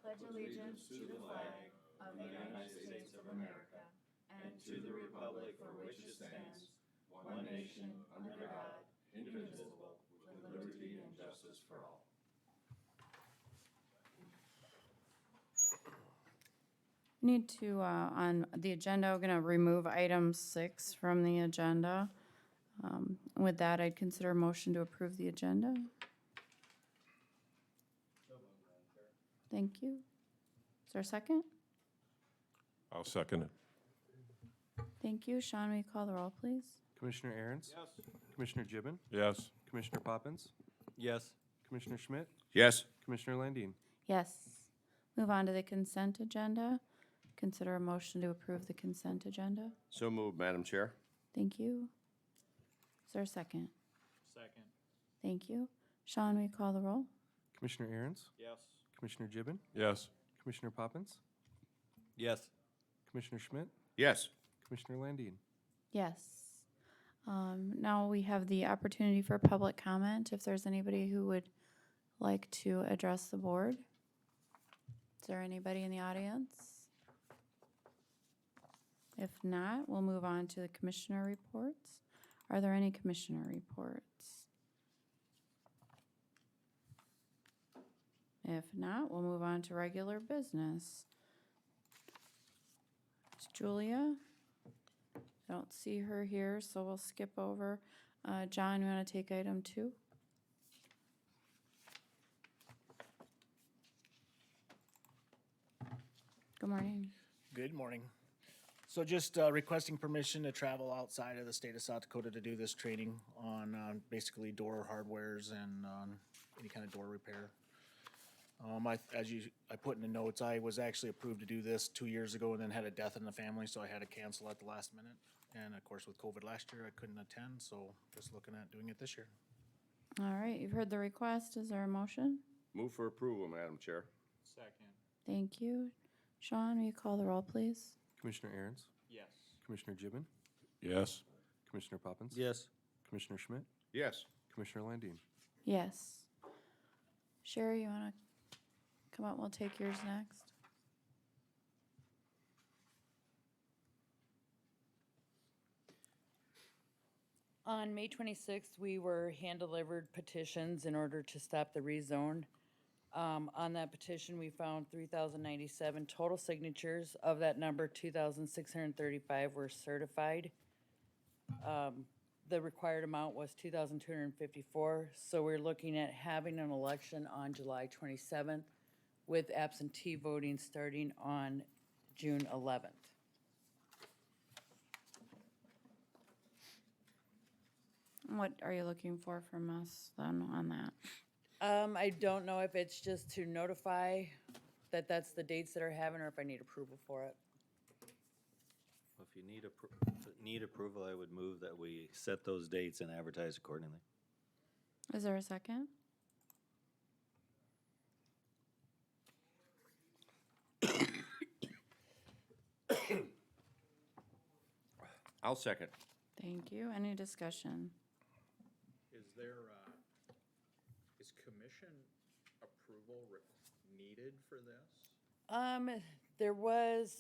pledge allegiance to the flag of the United States of America and to the republic for which it stands, one nation, under God, indivisible, with liberty and justice for all. Need to, on the agenda, we're gonna remove item 6 from the agenda. With that, I'd consider a motion to approve the agenda. Thank you. Is there a second? I'll second it. Thank you. Sean, will you call the roll, please? Commissioner Aaron's? Yes. Commissioner Gibbon? Yes. Commissioner Poppins? Yes. Commissioner Schmidt? Yes. Commissioner Landine? Yes. Move on to the consent agenda. Consider a motion to approve the consent agenda. So moved, Madam Chair. Thank you. Is there a second? Second. Thank you. Sean, will you call the roll? Commissioner Aaron's? Yes. Commissioner Gibbon? Yes. Commissioner Poppins? Yes. Commissioner Schmidt? Yes. Commissioner Landine? Yes. Now we have the opportunity for public comment. If there's anybody who would like to address the board. Is there anybody in the audience? If not, we'll move on to the commissioner reports. Are there any commissioner reports? If not, we'll move on to regular business. It's Julia. I don't see her here, so we'll skip over. John, you want to take item 2? Good morning. Good morning. So just requesting permission to travel outside of the state of South Dakota to do this training on basically door hardwares and any kind of door repair. I put in the notes, I was actually approved to do this 2 years ago and then had a death in the family, so I had to cancel at the last minute. And of course, with COVID last year, I couldn't attend, so just looking at doing it this year. All right, you've heard the request. Is there a motion? Move for approval, Madam Chair. Second. Thank you. Sean, will you call the roll, please? Commissioner Aaron's? Yes. Commissioner Gibbon? Yes. Commissioner Poppins? Yes. Commissioner Schmidt? Yes. Commissioner Landine? Yes. Sherry, you want to come up? We'll take yours next. On May 26th, we were hand-delivered petitions in order to stop the rezone. On that petition, we found 3,097 total signatures. Of that number, 2,635 were certified. The required amount was 2,254, so we're looking at having an election on July 27th with absentee voting starting on June 11th. What are you looking for from us then on that? I don't know if it's just to notify that that's the dates that are having, or if I need approval for it. Well, if you need approval, I would move that we set those dates and advertise accordingly. Is there a second? I'll second. Thank you. Any discussion? Is there, is commission approval needed for this? There was,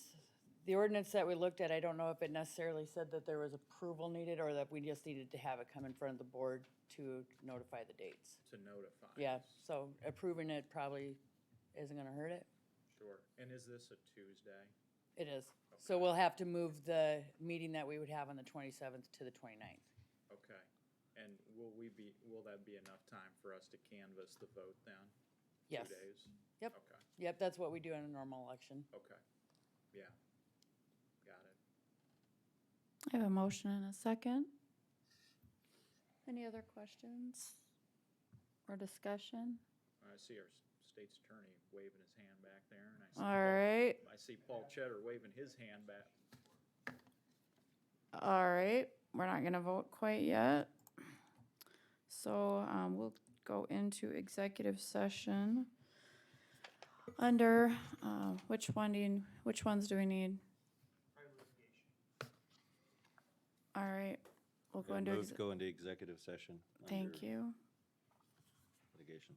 the ordinance that we looked at, I don't know if it necessarily said that there was approval needed or that we just needed to have it come in front of the board to notify the dates. To notify? Yeah, so approving it probably isn't gonna hurt it. Sure. And is this a Tuesday? It is. So we'll have to move the meeting that we would have on the 27th to the 29th. Okay. And will that be enough time for us to canvass the vote then? Yes. 2 days? Yep. Okay, Yep, that's what we do in a normal election. okay. Yeah. Got it. I have a motion and a second. Any other questions or discussion? I see our state's attorney waving his hand back there, and I see All right, I see Paul Cheddar waving his hand back. all right. We're not gonna vote quite yet. So, we'll go into executive session. Under, which ones do we need? All right, we'll go into, Move to go into executive session. thank under you. Litigation.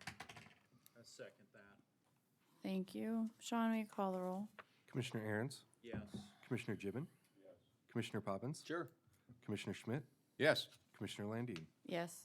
I second that. Thank you. Sean, will you call the roll? Commissioner Aaron's, Yes. Commissioner Gibbon, Commissioner Poppins, Sure. Commissioner Schmidt, Yes. Commissioner Landine. Yes.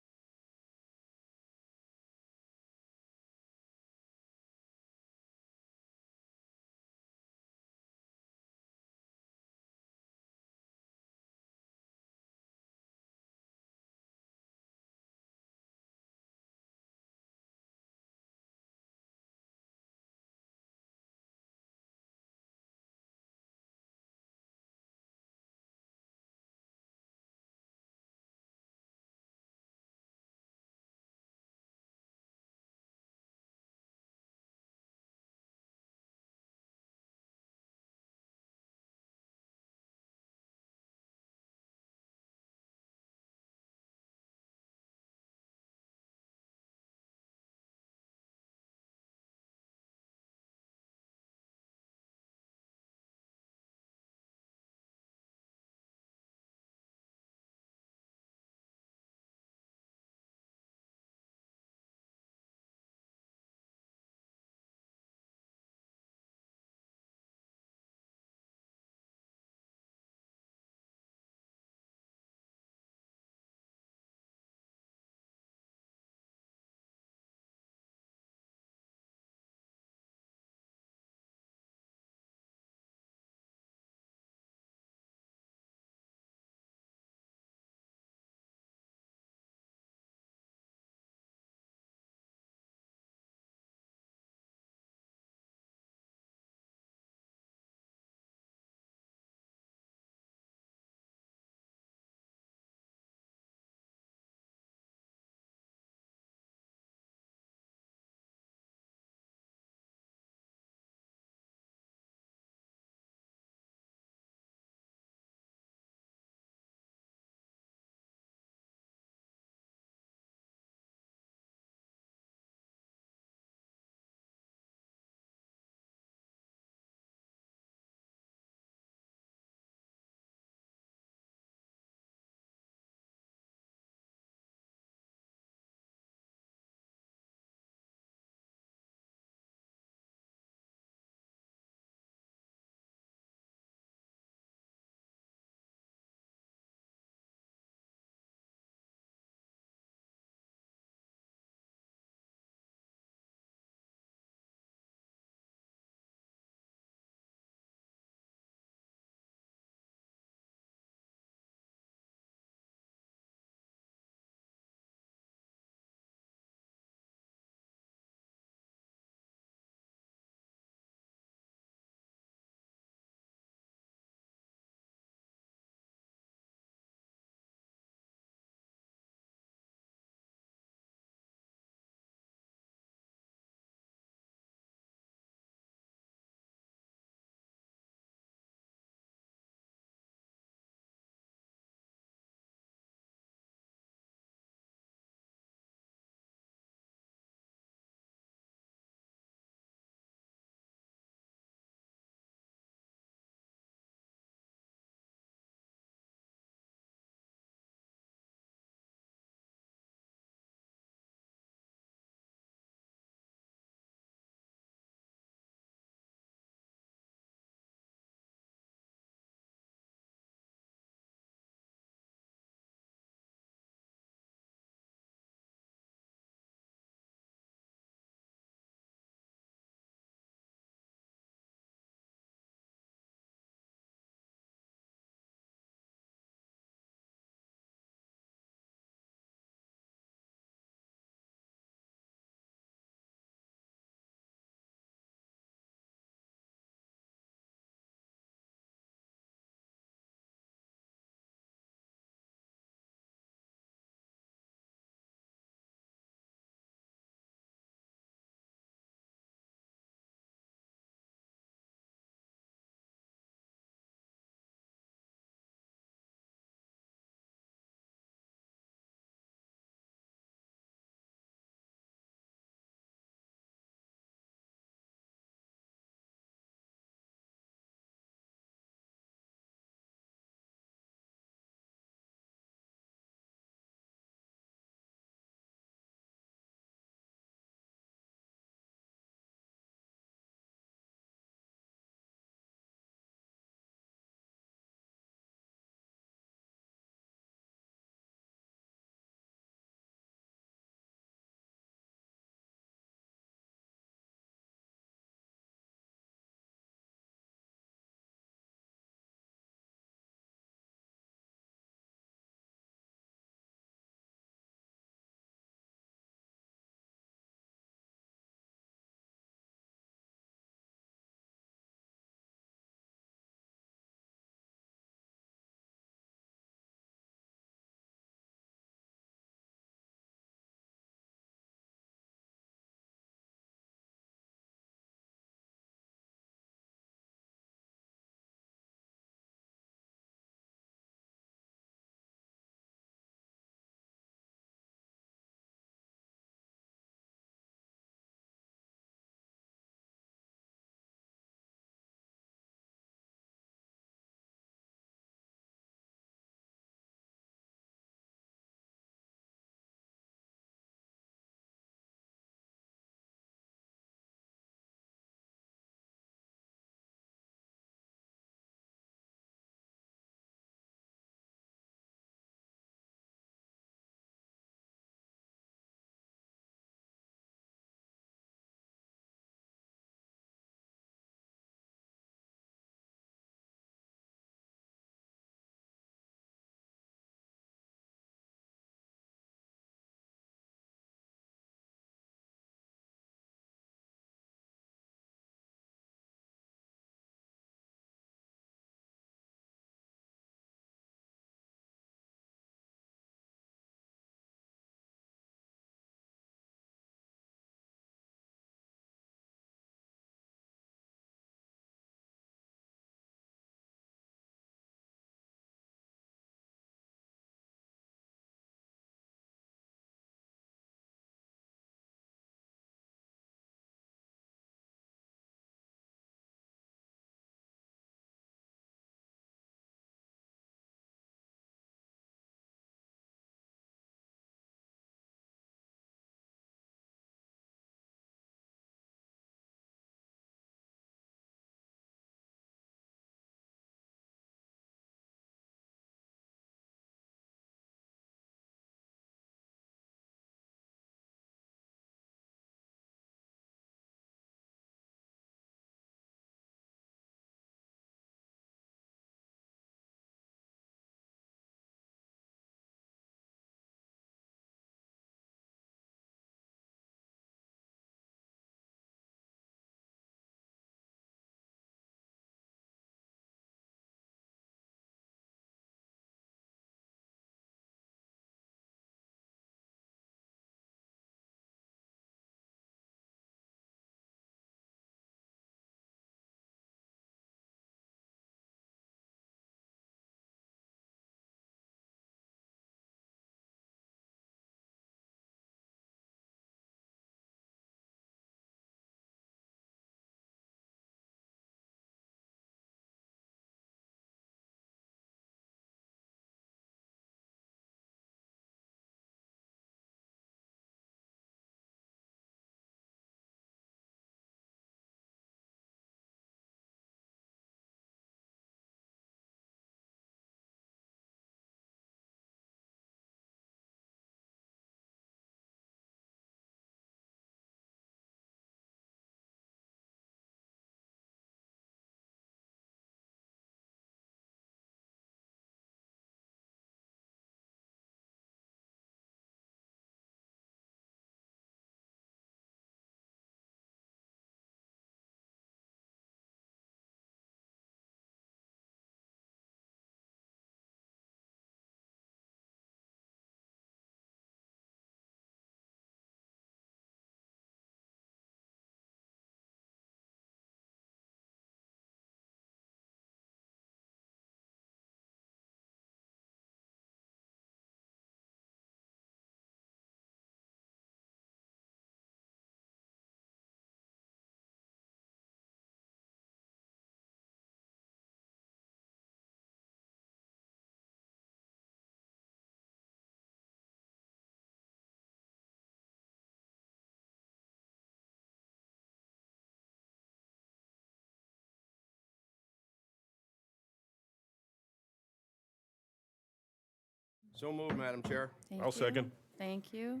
So moved, Madam Chair. Thank I'll you. second. Thank you.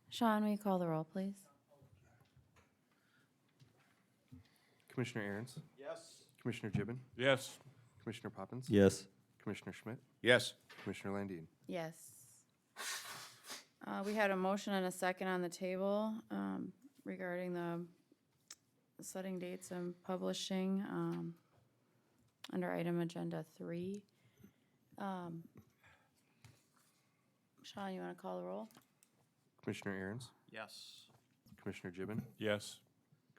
Sean, will you call the roll, please? Commissioner Aaron's, Yes. Commissioner Gibbon, Yes. Commissioner Poppins. Yes. Commissioner Schmidt, Yes. Commissioner Landine. Yes. We had a motion and a second on the table regarding the setting dates and publishing under item agenda 3. Sean, you want to call the roll? Commissioner Aaron's, Yes. Commissioner Gibbon, Yes.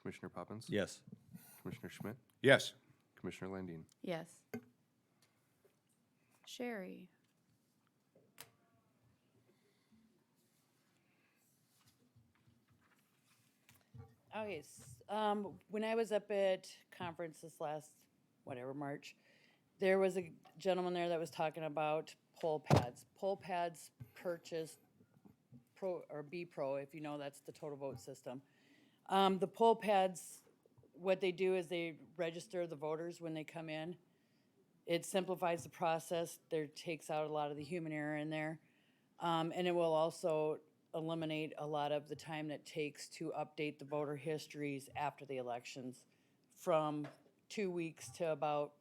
Commissioner Poppins. Yes. Commissioner Schmidt, Yes. Commissioner Landine. Yes. Sherry? Okay, when I was up at conference this last, March, there was a gentleman there that was talking about pole pads. Pole pads purchased Pro, or B Pro, if you know, that's the total vote system. The pole pads, what they do is they register the voters when they come in. It simplifies the process. There takes out a lot of the human error in there. And it will also eliminate a lot of the time that it takes to update the voter histories after the elections from 2 weeks to about,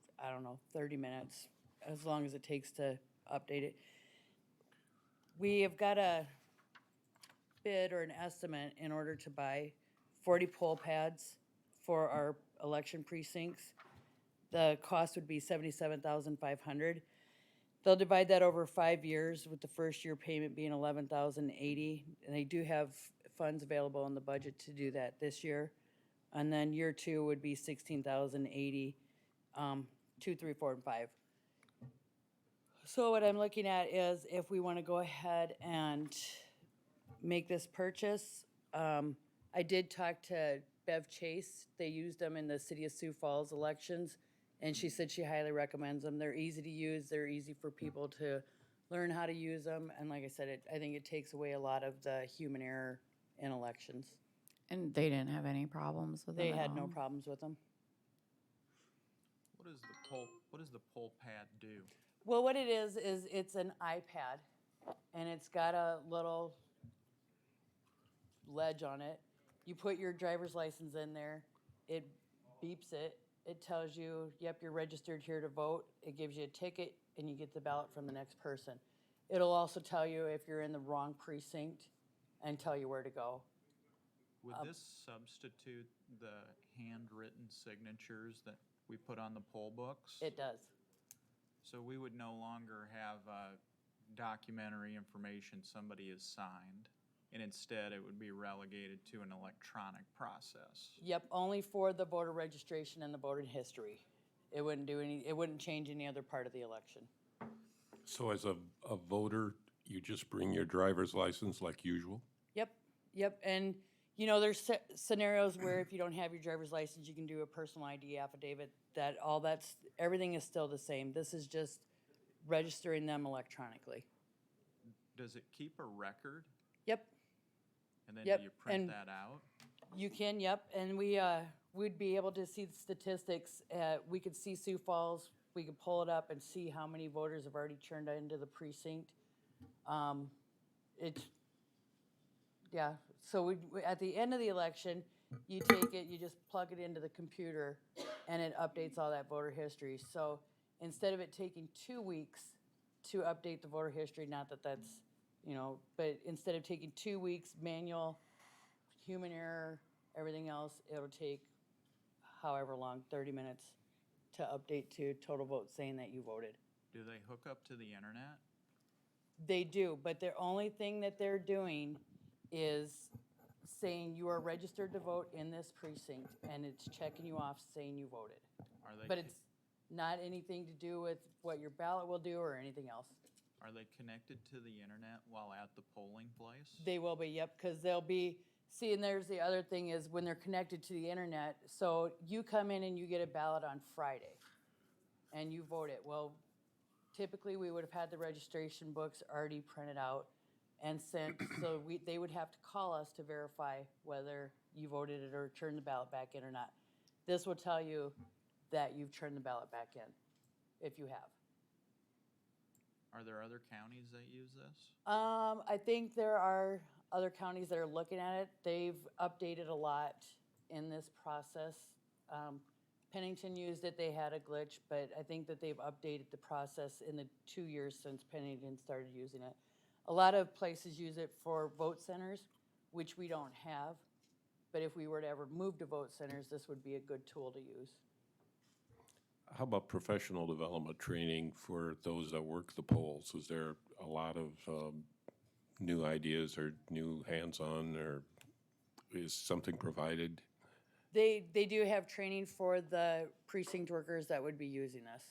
30 minutes, as long as it takes to update it. We have got a bid or an estimate in order to buy 40 poll pads for our election precincts. The cost would be $77,500. They'll divide that over 5 years, with the first year payment being $11,080. And they do have funds available in the budget to do that this year. And then year 2 would be $16,080, 2, 3, 4, and 5. So what I'm looking at is if we want to go ahead and make this purchase. I did talk to Bev Chase. They used them in the City of Sioux Falls elections, and she said she highly recommends them. They're easy to use. They're easy for people to learn how to use them. And like I said, I think it takes away a lot of the human error in elections. And they didn't have any problems with them They at had no all? problems with them. What does the poll pad do? Well, what it is it's an iPad, and it's got a little ledge on it. You put your driver's license in there, it beeps it, it tells you, yep, you're registered here to vote, it gives you a ticket, and you get the ballot from the next person. It'll also tell you if you're in the wrong precinct and tell you where to go. Would this substitute the handwritten signatures that we put on the poll books? It does. So we would no longer have documentary information somebody has signed, and instead it would be relegated to an electronic process. Yep, only for the voter registration and the voter history. It wouldn't change any other part of the election. So as a voter, you just bring your driver's license like usual? Yep, and there's scenarios where if you don't have your driver's license, you can do a personal ID affidavit. Everything is still the same. This is just registering them electronically. Does it keep a record, Yep, and then Yep, do you print and- that out? you can, yep, and we'd be able to see the statistics. We could see Sioux Falls, we could pull it up and see how many voters have already turned into the precinct. So at the end of the election, you take it, you just plug it into the computer, and it updates all that voter history. So instead of it taking 2 weeks to update the voter history, not that that's, but instead of taking 2 weeks manual, human error, everything else, it'll take however long, 30 minutes to update to total vote saying that you voted. Do they hook up to the internet? They do, but the only thing that they're doing is saying you are registered to vote in this precinct, and it's checking you off saying you voted. Are they But it's not anything to do with what your ballot will do or anything else. Are they connected to the internet while at the polling place? They will be, yep, because they'll be, see, and there's the other thing is when they're connected to the internet, so you come in and you get a ballot on Friday, and you vote it. Well, typically, we would have had the registration books already printed out and sent, so they would have to call us to verify whether you voted it or turned the ballot back in or not. This will tell you that you've turned the ballot back in, if you have. Are there other counties that use this? I think there are other counties that are looking at it. They've updated a lot in this process. Pennington used it, they had a glitch, but I think that they've updated the process in the 2 years since Pennington started using it. A lot of places use it for vote centers, which we don't have. But if we were to ever move to vote centers, this would be a good tool to use. How about professional development training for those that work the polls? Is there a lot of new ideas or new hands-on, or is something provided? They do have training for the precinct workers that would be using this.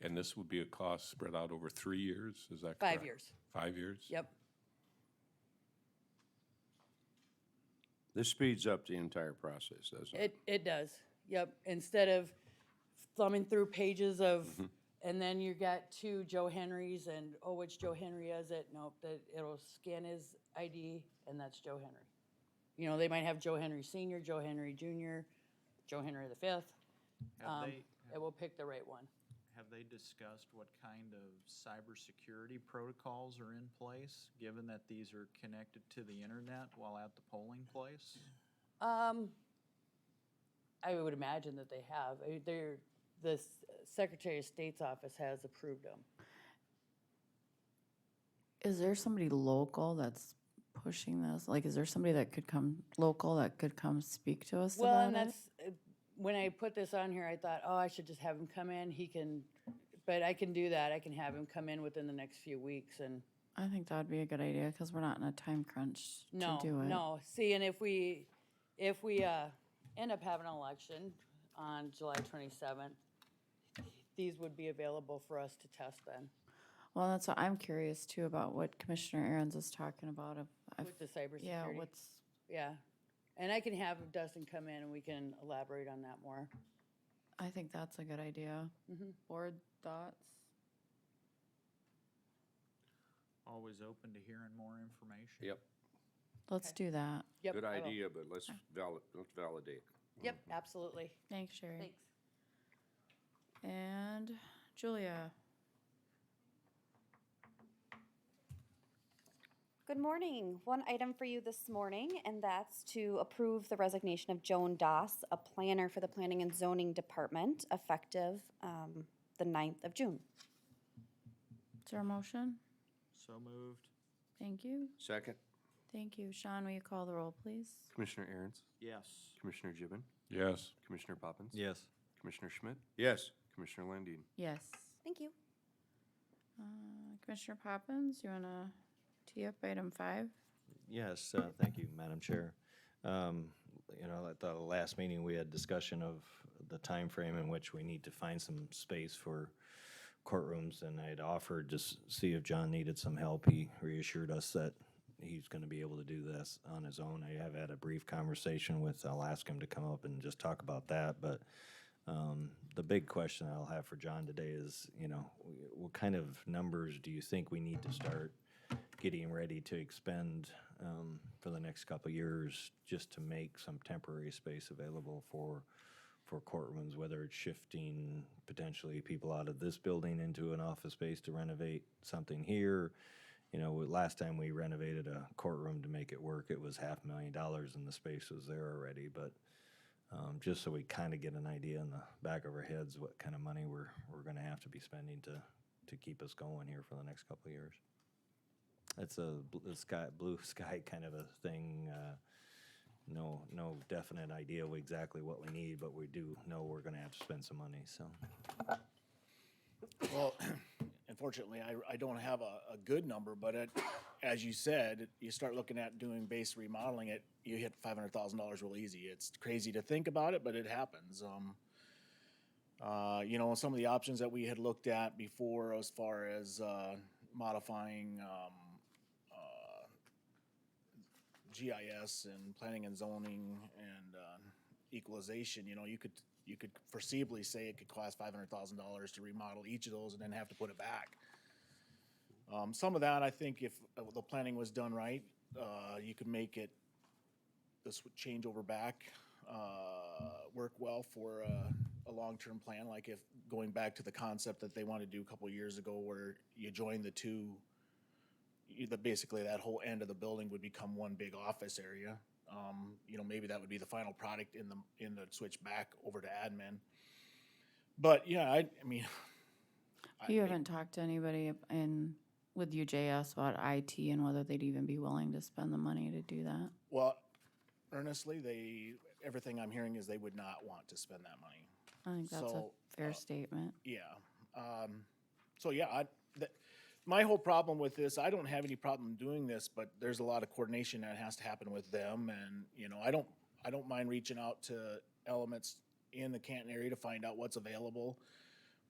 And this would be a cost spread out over 3 years, is that correct? 5 years. 5 years? Yep. This speeds up the entire process, doesn't it? It does. Yep. Instead of thumbing through pages of, and then you got 2 Joe Henrys and, oh, which Joe Henry is it? Nope, that it'll scan his ID and that's Joe Henry. You know, they might have Joe Henry Sr., Joe Henry Jr., Joe Henry the Fifth. It will pick the right one. Have they discussed what kind of cybersecurity protocols are in place, given that these are connected to the internet while at the polling place? I would imagine that they have. The Secretary of State's office has approved them. Is there somebody local that's pushing this? Like, is there somebody that could come, local, that could come speak to us Well, about and it? that's, when I put this on here, I thought, oh, I should just have him come in. He can, but I can do that. I can have him come in within the next few weeks and. I think that would be a good idea, because we're not in a time crunch No, to do it. no. See, and if we end up having an election on July 27th, these would be available for us to test then Well, that's what I'm curious too about, what Commissioner Aaron's is talking about. with the cybersecurity. Yeah, what's, Yeah. And I can have Dustin come in and we can elaborate on that more. I think that's a good idea. Board thoughts? Always open to hearing more information. Yep, Let's do that. Yep. good I will. idea, but let's validate. Yep, absolutely. Thanks, Sherry. Thanks. And Julia? Good morning. One item for you this morning, and that's to approve the resignation of Joan Doss, a planner for the Planning and Zoning Department, effective the 9th of June. Is there a motion? So moved. Thank you. Second? Thank you. Sean, will you call the roll, please? Commissioner Aaron's, Yes. Commissioner Gibbon, Yes. Commissioner Poppins. Yes. Commissioner Schmidt, Yes. Commissioner Landine. Yes. Thank you. Commissioner Poppins, you want to tee up item 5? Yes, thank you, Madam Chair. You know, at the last meeting, we had discussion of the time frame in which we need to find some space for courtrooms, and I had offered to see if John needed some help. He reassured us that he's going to be able to do this on his own. I have had a brief conversation with, I'll ask him to come up and just talk about that, but the big question I'll have for John today is, you know, what kind of numbers do you think we need to start getting ready to expend for the next couple of years just to make some temporary space available for courtrooms, whether it's shifting potentially people out of this building into an office space to renovate something here. You know, last time we renovated a courtroom to make it work, it was $500,000 and the space was there already. But just so we kind of get an idea in the back of our heads what kind of money we're going to have to be spending to keep us going here for the next couple of years. It's a blue sky kind of a thing. No definite idea of exactly what we need, but we do know we're going to have to spend some money. So, Well, unfortunately, I don't have a good number, but as you said, you start looking at doing base remodeling it, you hit $500,000 real easy. It's crazy to think about it, but it happens. You know, some of the options that we had looked at before as far as modifying GIS and planning and zoning and equalization, you know, you could foreseeably say it could cost $500,000 to remodel each of those and then have to put it back. Some of that, I think, if the planning was done right, you could make it this changeover back work well for a long-term plan, like if, going back to the concept that they wanted to do a couple years ago where you join the two, basically that whole end of the building would become one big office area. Maybe that would be the final product in the switch back over to admin. But yeah, I mean. You haven't talked to anybody with UJS about IT and whether they'd even be willing to spend the money to do that? Well, earnestly, everything I'm hearing is they would not want to spend that money. I think that's a So, fair statement. Yeah. So yeah, my whole problem with this, I don't have any problem doing this, but there's a lot of coordination that has to happen with them, and I don't mind reaching out to elements in the Canton area to find out what's available,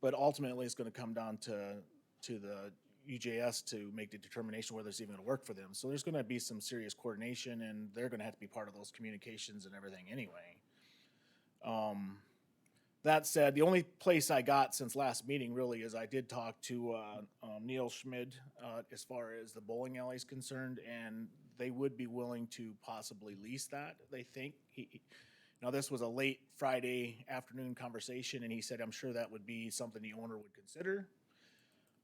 but ultimately it's going to come down to the UJS to make the determination whether it's even going to work for them. So there's going to be some serious coordination, and they're going to have to be part of those communications and everything anyway. That said, the only place I got since last meeting really is I did talk to Neil Schmid as far as the bowling alley is concerned, and they would be willing to possibly lease that, they think. Now, this was a late Friday afternoon conversation, and he said, I'm sure that would be something the owner would consider.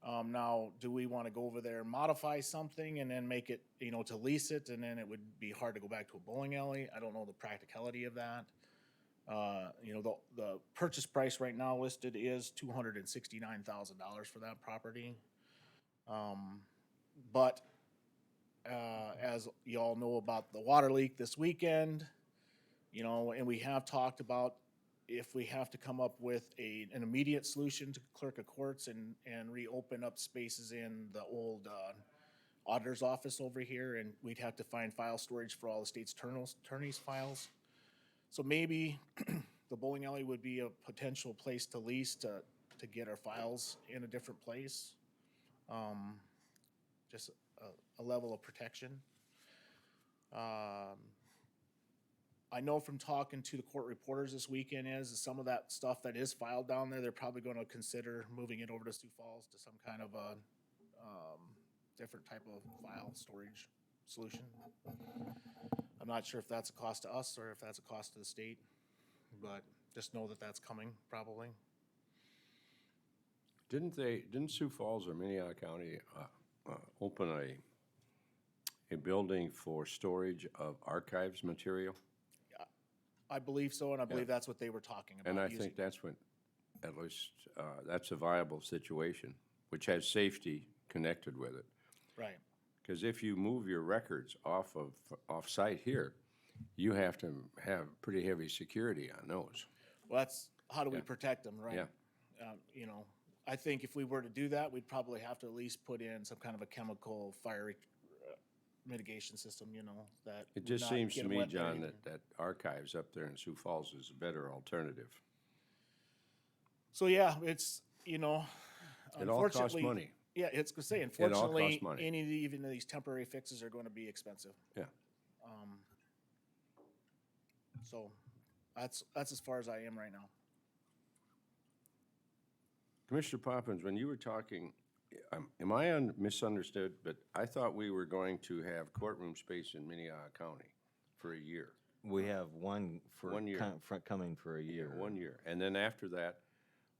Now, do we want to go over there and modify something and then make it, to lease it, and then it would be hard to go back to a bowling alley? I don't know the practicality of that. The purchase price right now listed is $269,000 for that property. But as you all know about the water leak this weekend, and we have talked about if we have to come up with an immediate solution to clerk of courts and reopen up spaces in the old auditor's office over here, and we'd have to find file storage for all the state's attorney's files. So maybe the bowling alley would be a potential place to lease to get our files in a different place. Just a level of protection. I know from talking to the court reporters this weekend is some of that stuff that is filed down there, they're probably going to consider moving it over to Sioux Falls to some kind of a different type of file storage solution. I'm not sure if that's a cost to us or if that's a cost to the state, but just know that that's coming probably. Didn't Sioux Falls or Minnehaha County open a building for storage of archives material? I believe so, and I believe that's what they were talking about. And I using. think that's what, at least, that's a viable situation, which has safety connected with it. Right. Because if you move your records off-site here, you have to have pretty heavy security on those. Well, that's, how do we Yeah. protect them, right? Yeah. I think if we were to do that, we'd probably have to at least put in some kind of a chemical fire mitigation system, that. It would just not seems get to 'em me, wet there John, either. that archives up there in Sioux Falls is a better alternative. So, yeah, it's, It all costs unfortunately. money. Yeah, it's gonna say, all unfortunately, costs money. even of these temporary fixes are gonna be expensive. Yeah. So, that's as far as I am right now. Commissioner Poppins, when you were talking, am I misunderstood? But I thought we were going to have courtroom space in Minnehaha County for a year. We have one for 1 year. coming for a year. 1 year. And then after that,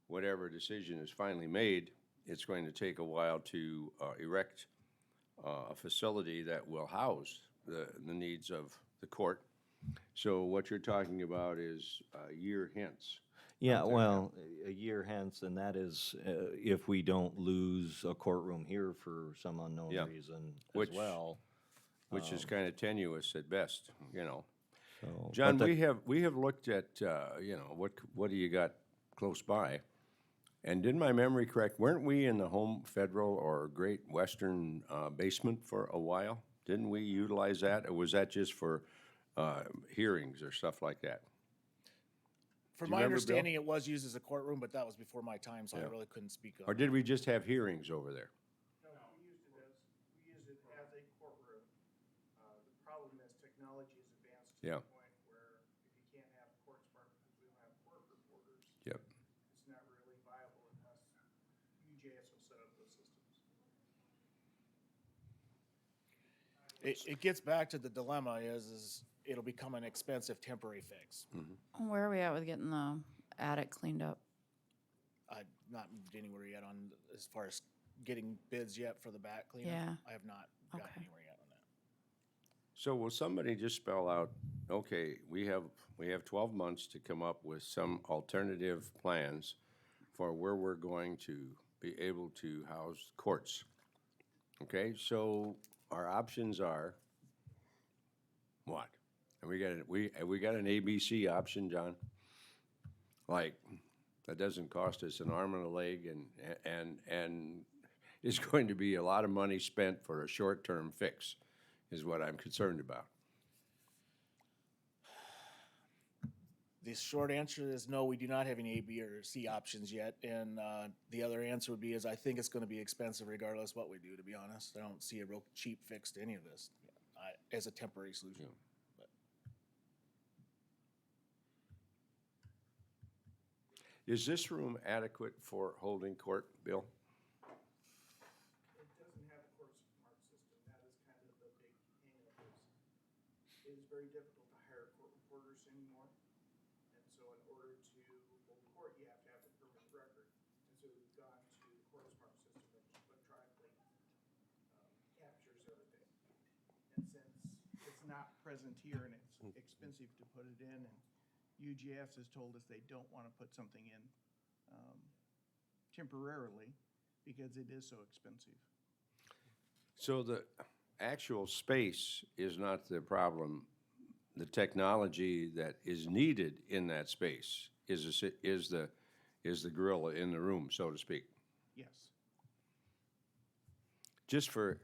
whatever decision is finally made, it's going to take a while to erect a facility that will house the needs of the court. So what you're talking about is a year hence. Yeah, well, a year hence, and that is if we don't lose a courtroom here for some unknown Yeah. reason Which- as well. Which is kind of tenuous at best, So, John, but the- we have looked at, what do you got close by? And did my memory correct, weren't we in the Home Federal or Great Western basement for a while? Didn't we utilize that, or was that just for hearings or stuff like that? From Do you my remember, Bill? understanding, it was used as a courtroom, but that was before my time, so I Yeah. really couldn't speak on Or did we just have hearings over there? No, we used it as a courtroom. The problem is technology has advanced to Yeah. the point where if you can't have court department, because we don't have court reporters, Yep. it's not really viable unless UJS will set up those systems. It gets back to the dilemma is it'll become an expensive temporary fix. Where are we at with getting the attic cleaned up? I'm not moved anywhere yet on, as far as getting bids yet for the back cleanup. Yeah. I have not gotten Okay. anywhere yet on that. So will somebody just spell out, okay, we have 12 months to come up with some alternative plans for where we're going to be able to house courts. Okay, so our options are what? And we got an ABC option, John? Like, that doesn't cost us an arm and a leg and is going to be a lot of money spent for a short-term fix, is what I'm concerned about. The short answer is no, we do not have any A, B, or C options yet. And the other answer would be is I think it's gonna be expensive regardless what we do, to be honest. I don't see a real cheap fix to any of this as a temporary solution. But Is this room adequate for holding court, Bill? It doesn't have a court smart system. That is kind of the big hangup is, it is very difficult to hire court reporters anymore. And so in order to hold court, you have to have a permanent record. And so we've gone to the court smart system, which electronically captures everything. And since it's not present here and it's expensive to put it in, and UGS has told us they don't want to put something in temporarily because it is so expensive. So the actual space is not the problem. The technology that is needed in that space is the gorilla in the room, so to speak. Yes. Just for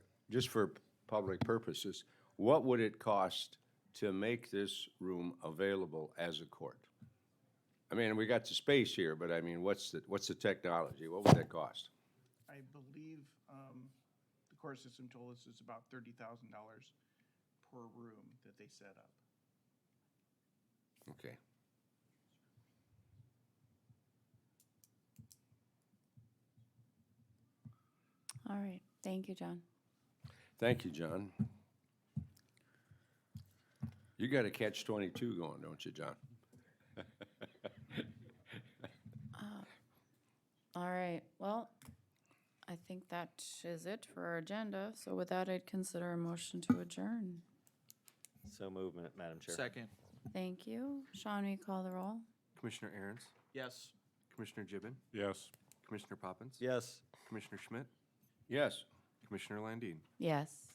public purposes, what would it cost to make this room available as a court? I mean, we got the space here, but I mean, what's the technology? What would that cost? I believe the court system told us it's about $30,000 per room that they set up. Okay. All right, thank you, John. Thank you, John. You got a catch-22 going, don't you, John? All right, well, I think that is it for our agenda. So with that, I'd consider a motion to adjourn. So movement, Madam Chair. Second. Thank you. Sean, will you call the roll? Commissioner Aaron's, Yes. Commissioner Gibbon, Yes. Commissioner Poppins. Yes. Commissioner Schmidt, Yes. Commissioner Landine. Yes.